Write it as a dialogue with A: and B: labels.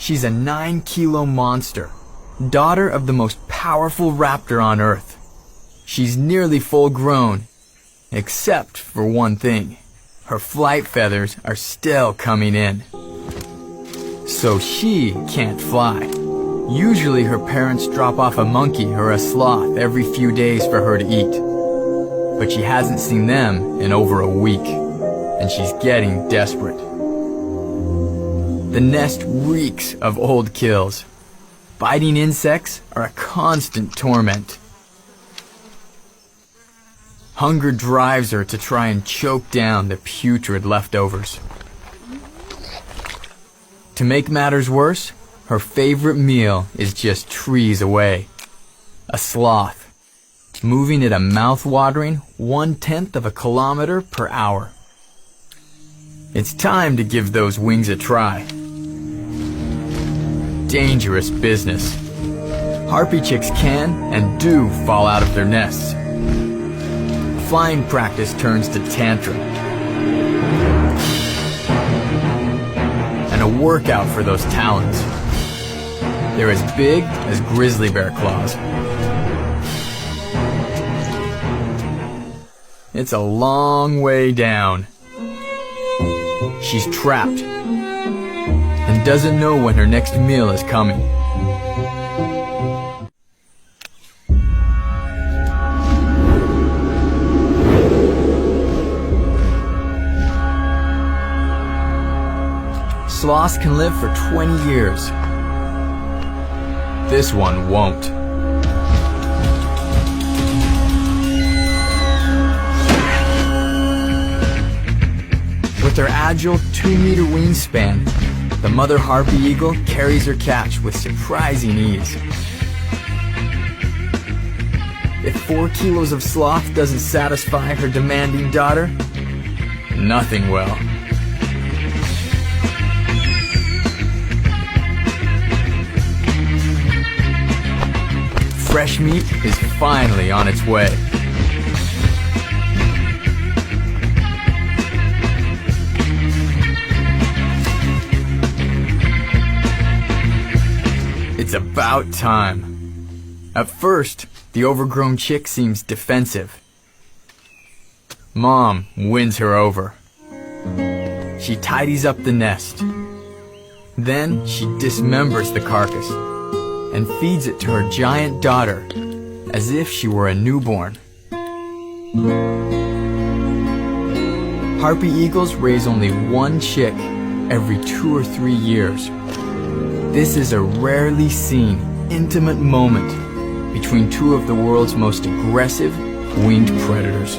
A: She's a 9-kilo monster, daughter of the most powerful raptor on Earth. She's nearly full grown, except for one thing. Her flight feathers are still coming in. So she can't fly. Usually her parents drop off a monkey or a sloth every few days for her to eat. But she hasn't seen them in over a week, and she's getting desperate. The nest reeks of old kills. Biting insects are a constant torment. Hunger drives her to try and choke down the putrid leftovers. To make matters worse, her favorite meal is just trees away. A sloth, moving at a mouth-watering 1/10 of a kilometer per hour. It's time to give those wings a try. Dangerous business. Harpy chicks can and do fall out of their nests. Flying practice turns to tantrum. And a workout for those talons. They're as big as grizzly bear claws. It's a long way down. She's trapped and doesn't know when her next meal is coming. Sloths can live for 20 years. This one won't. With her agile 2-meter wingspan, the mother harpy eagle carries her catch with surprising ease. If 4 kilos of sloth doesn't satisfy her demanding daughter, nothing will. Fresh meat is finally on its way. It's about time. At first, the overgrown chick seems defensive. Mom wins her over. She tidies up the nest. Then she dismembers the carcass and feeds it to her giant daughter as if she were a newborn. Harpy eagles raise only one chick every 2 or 3 years. This is a rarely seen, intimate moment between two of the world's most aggressive winged predators.